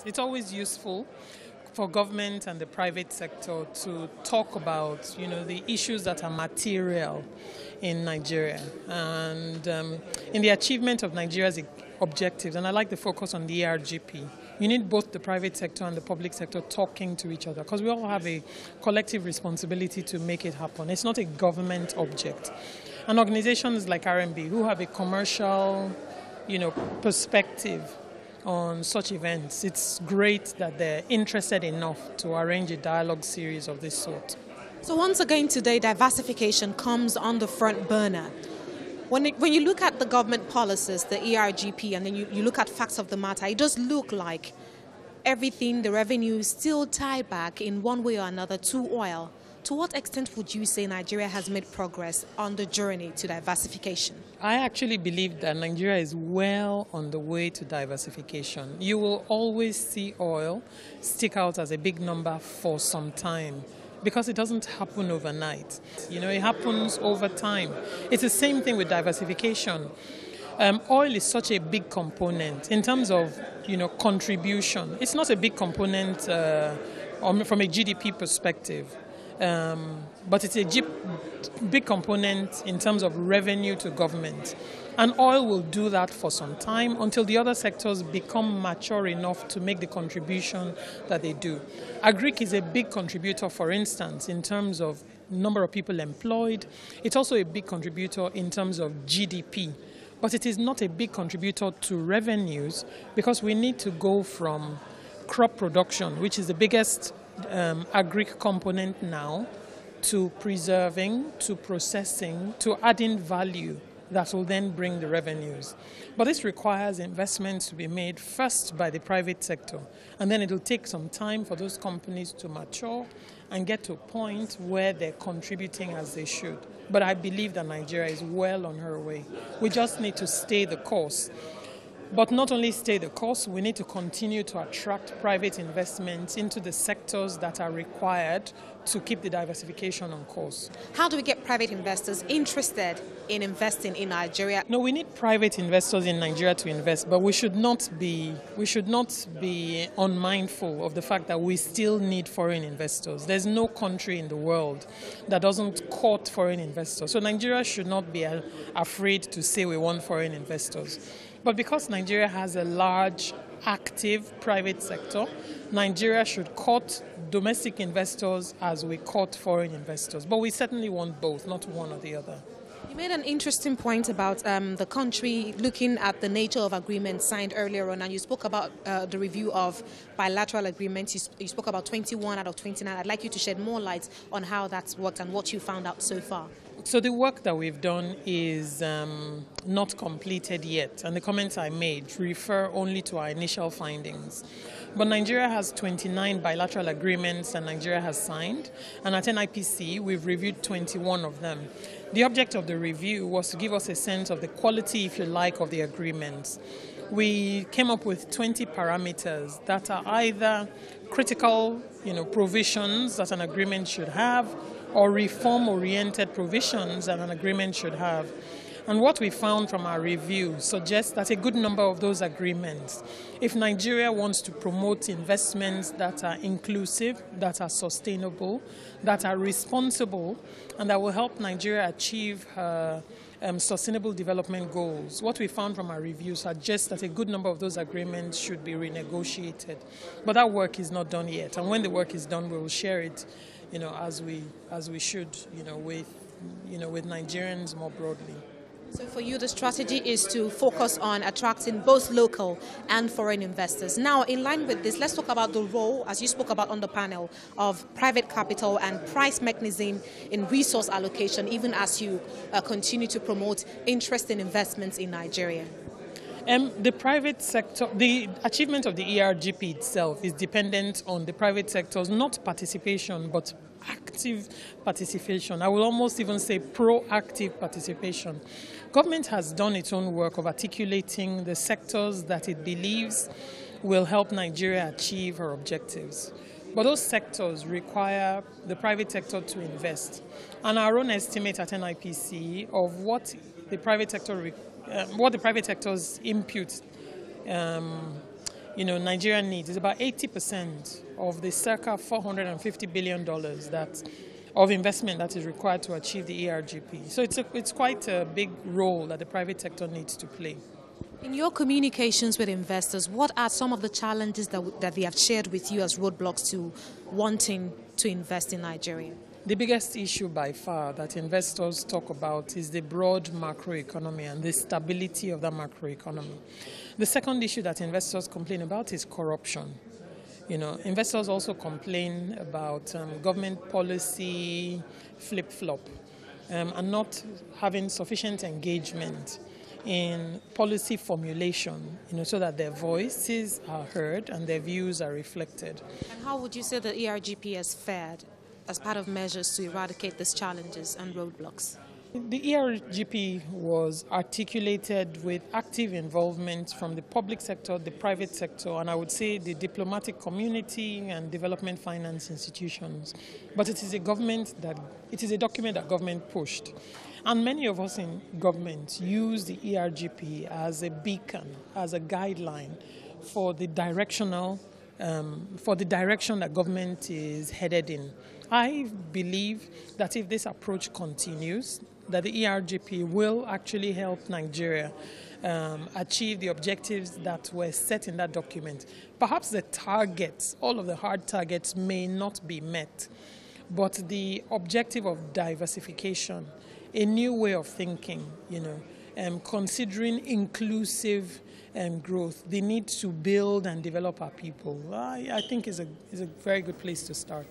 It's always useful for government and the private sector to talk about, the issues that are material in Nigeria and in the achievement of Nigeria's objectives. And I like the focus on the ERGP. You need both the private sector and the public sector talking to each other because we all have a collective responsibility to make it happen. It's not a government object. And organizations like RMB who have a commercial, perspective on such events, it's great that they're interested enough to arrange a dialogue series of this sort. So once again today, diversification comes on the front burner. When you look at the government policies, the ERGP, and then you look at facts of the matter, it does look like everything, the revenue is still tied back in one way or another to oil. To what extent would you say Nigeria has made progress on the journey to diversification? I actually believe that Nigeria is well on the way to diversification. You will always see oil stick out as a big number for some time because it doesn't happen overnight. It happens over time. It's the same thing with diversification. Oil is such a big component in terms of, contribution. It's not a big component from a GDP perspective. But it's a big component in terms of revenue to government. And oil will do that for some time until the other sectors become mature enough to make the contribution that they do. Agric is a big contributor, for instance, in terms of number of people employed. It's also a big contributor in terms of GDP. But it is not a big contributor to revenues because we need to go from crop production, which is the biggest agric component now, to preserving, to processing, to adding value that will then bring the revenues. But this requires investments to be made first by the private sector, and then it will take some time for those companies to mature and get to a point where they're contributing as they should. But I believe that Nigeria is well on her way. We just need to stay the course. But not only stay the course, we need to continue to attract private investments into the sectors that are required to keep the diversification on course. How do we get private investors interested in investing in Nigeria? No, we need private investors in Nigeria to invest, but we should not be unmindful of the fact that we still need foreign investors. There's no country in the world that doesn't court foreign investors. So Nigeria should not be afraid to say we want foreign investors. But because Nigeria has a large, active private sector, Nigeria should court domestic investors as we court foreign investors. But we certainly want both, not one or the other. You made an interesting point about the country looking at the nature of agreements signed earlier on, and you spoke about the review of bilateral agreements. You spoke about 21 out of 29. I'd like you to shed more light on how that's worked and what you found out so far. So the work that we've done is not completed yet, and the comments I made refer only to our initial findings. But Nigeria has 29 bilateral agreements that Nigeria has signed, and at NIPC we've reviewed 21 of them. The object of the review was to give us a sense of the quality, if you like, of the agreements. We came up with 20 parameters that are either critical, provisions that an agreement should have, or reform-oriented provisions that an agreement should have. And what we found from our review suggests that a good number of those agreements, if Nigeria wants to promote investments that are inclusive, that are sustainable, that are responsible, and that will help Nigeria achieve her sustainable development goals, what we found from our review suggests that a good number of those agreements should be renegotiated. But that work is not done yet, and when the work is done, we will share it as we should, with Nigerians more broadly. So for you, the strategy is to focus on attracting both local and foreign investors. Now, in line with this, let's talk about the role, as you spoke about on the panel, of private capital and price mechanism in resource allocation, even as you continue to promote interest in investments in Nigeria. The private sector, the achievement of the ERGP itself is dependent on the private sector's not participation, but active participation. I will almost even say proactive participation. Government has done its own work of articulating the sectors that it believes will help Nigeria achieve her objectives. But those sectors require the private sector to invest. And our own estimate at NIPC of what the private sector's input Nigeria needs is about 80% of the circa $450 billion of investment that is required to achieve the ERGP. So it's quite a big role that the private sector needs to play. In your communications with investors, what are some of the challenges that they have shared with you as roadblocks to wanting to invest in Nigeria? The biggest issue by far that investors talk about is the broad macroeconomy and the stability of that macroeconomy. The second issue that investors complain about is corruption. Investors also complain about government policy flip-flop and not having sufficient engagement in policy formulation, so that their voices are heard and their views are reflected. And how would you say the ERGP has fared as part of measures to eradicate these challenges and roadblocks? The ERGP was articulated with active involvement from the public sector, the private sector, and I would say the diplomatic community and development finance institutions. But it is a document that government pushed. And many of us in government use the ERGP as a beacon, as a guideline for the direction that government is headed in. I believe that if this approach continues, that the ERGP will actually help Nigeria achieve the objectives that were set in that document. Perhaps the targets, all of the hard targets, may not be met, but the objective of diversification, a new way of thinking, considering inclusive growth, the need to build and develop our people, I think is a very good place to start.